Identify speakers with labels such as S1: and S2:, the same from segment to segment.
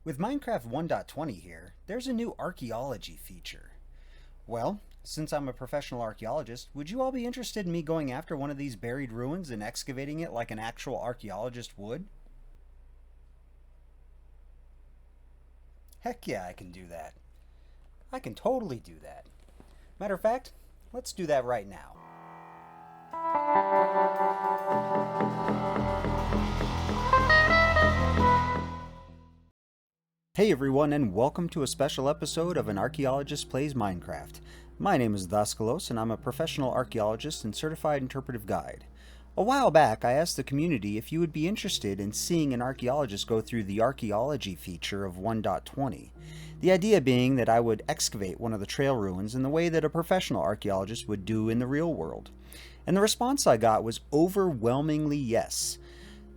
S1: With Minecraft 1.20 here, there's a new archaeology feature. Well, since I'm a professional archaeologist, would you all be interested in me going after one of these buried ruins and excavating it like an actual archaeologist would? Heck yeah, I can do that. I can totally do that. Matter of fact, let's do that right now. Hey everyone, and welcome to a special episode of An Archaeologist Plays Minecraft. My name is Daskalos, and I'm a professional archaeologist and certified interpretive guide. A while back, I asked the community if you would be interested in seeing an archaeologist go through the Archaeology feature of 1.20. The idea being that I would excavate one of the trail ruins in the way that a professional archaeologist would do in the real world. And the response I got was overwhelmingly yes.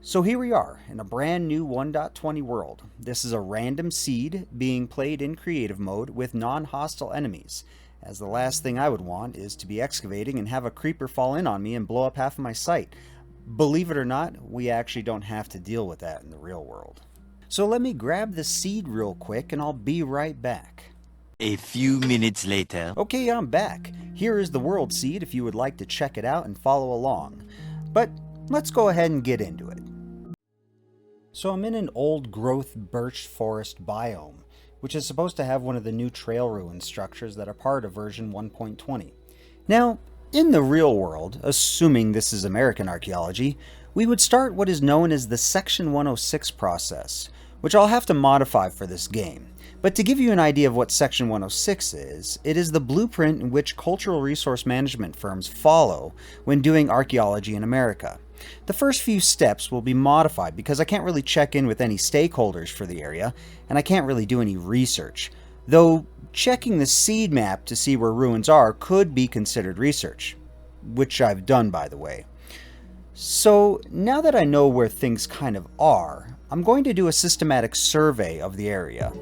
S1: So here we are, in a brand new 1.20 world. This is a random seed being played in creative mode with non-hostile enemies, as the last thing I would want is to be excavating and have a creeper fall in on me and blow up half of my site. Believe it or not, we actually don't have to deal with that in the real world. So let me grab the seed real quick and I'll be right back.
S2: A few minutes later.
S1: Okay, I'm back. Here is the world seed if you would like to check it out and follow along. But let's go ahead and get into it. So I'm in an old growth birch forest biome, which is supposed to have one of the new trail ruin structures that are part of version 1.20. Now, in the real world, assuming this is American archaeology, we would start what is known as the Section 106 process, which I'll have to modify for this game. But to give you an idea of what Section 106 is, it is the blueprint in which cultural resource management firms follow when doing archaeology in America. The first few steps will be modified because I can't really check in with any stakeholders for the area, and I can't really do any research. Though checking the seed map to see where ruins are could be considered research, which I've done, by the way. So now that I know where things kind of are, I'm going to do a systematic survey of the area.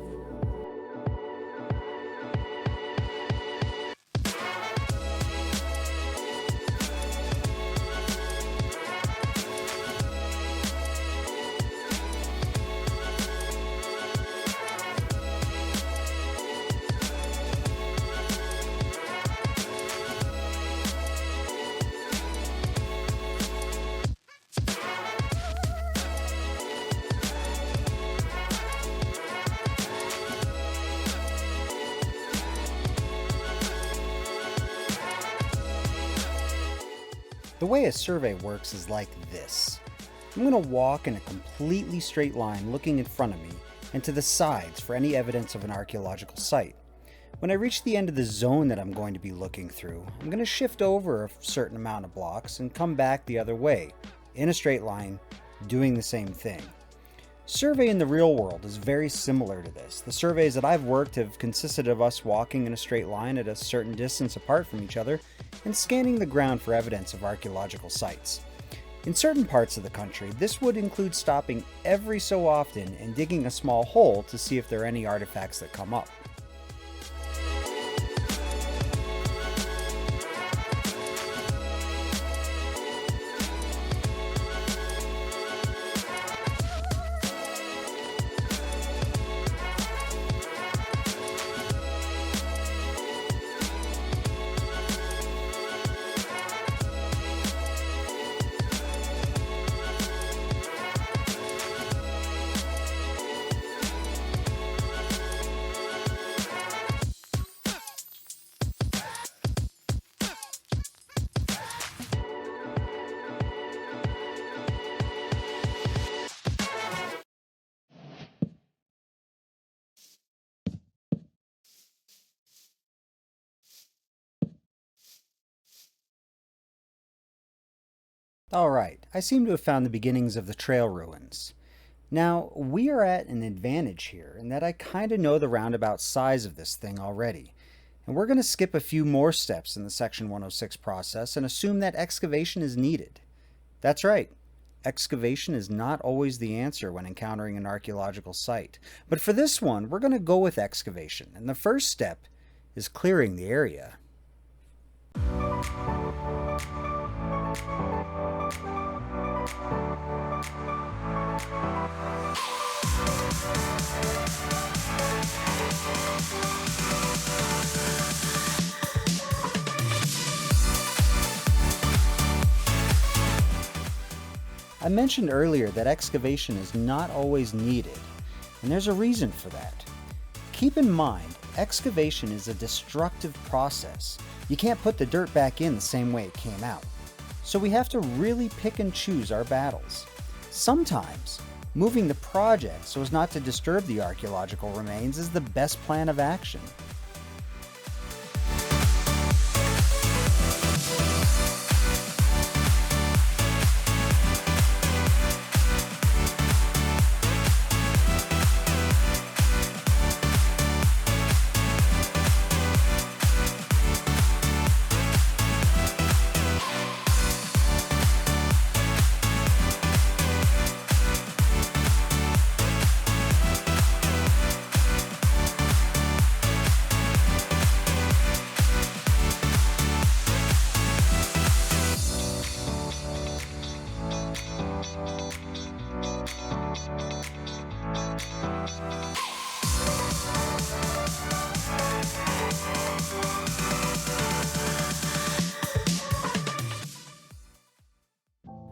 S1: The way a survey works is like this. I'm going to walk in a completely straight line looking in front of me and to the sides for any evidence of an archaeological site. When I reach the end of the zone that I'm going to be looking through, I'm going to shift over a certain amount of blocks and come back the other way, in a straight line, doing the same thing. Survey in the real world is very similar to this. The surveys that I've worked have consisted of us walking in a straight line at a certain distance apart from each other and scanning the ground for evidence of archaeological sites. In certain parts of the country, this would include stopping every so often and digging a small hole to see if there are any artifacts that come up. Alright, I seem to have found the beginnings of the trail ruins. Now, we are at an advantage here in that I kind of know the roundabout size of this thing already. And we're going to skip a few more steps in the Section 106 process and assume that excavation is needed. That's right, excavation is not always the answer when encountering an archaeological site. But for this one, we're going to go with excavation, and the first step is clearing the area. I mentioned earlier that excavation is not always needed, and there's a reason for that. Keep in mind, excavation is a destructive process. You can't put the dirt back in the same way it came out. So we have to really pick and choose our battles. Sometimes, moving the project so as not to disturb the archaeological remains is the best plan of action.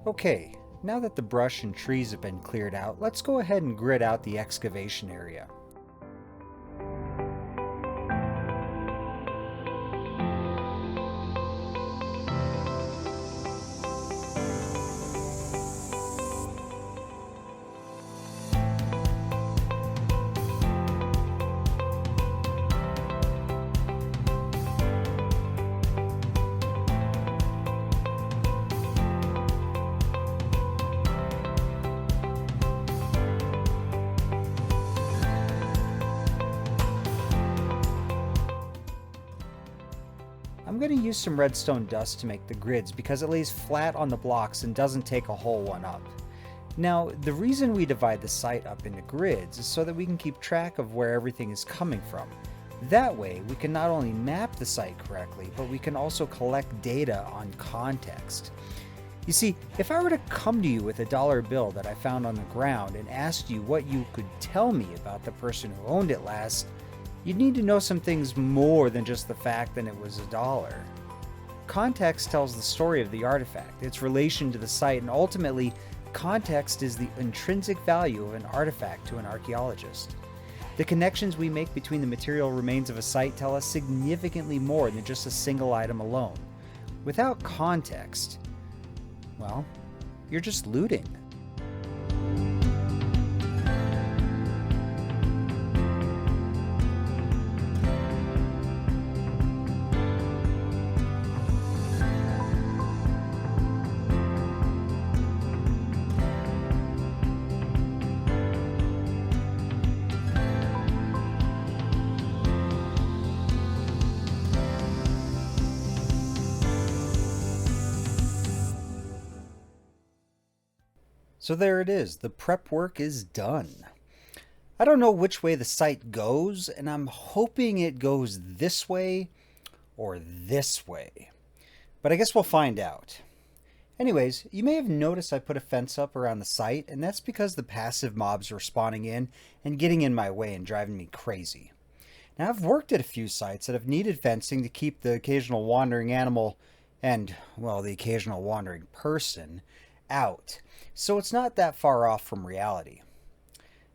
S1: Okay, now that the brush and trees have been cleared out, let's go ahead and grid out the excavation area. I'm going to use some redstone dust to make the grids because it lays flat on the blocks and doesn't take a whole one up. Now, the reason we divide the site up into grids is so that we can keep track of where everything is coming from. That way, we can not only map the site correctly, but we can also collect data on context. You see, if I were to come to you with a dollar bill that I found on the ground and asked you what you could tell me about the person who owned it last, you'd need to know some things more than just the fact that it was a dollar. Context tells the story of the artifact, its relation to the site, and ultimately, context is the intrinsic value of an artifact to an archaeologist. The connections we make between the material remains of a site tell us significantly more than just a single item alone. Without context, well, you're just looting. So there it is, the prep work is done. I don't know which way the site goes, and I'm hoping it goes this way or this way. But I guess we'll find out. Anyways, you may have noticed I put a fence up around the site, and that's because the passive mobs were spawning in and getting in my way and driving me crazy. Now, I've worked at a few sites that have needed fencing to keep the occasional wandering animal and, well, the occasional wandering person out. So it's not that far off from reality.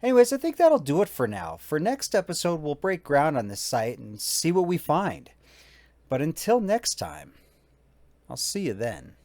S1: Anyways, I think that'll do it for now. For next episode, we'll break ground on this site and see what we find. But until next time, I'll see you then.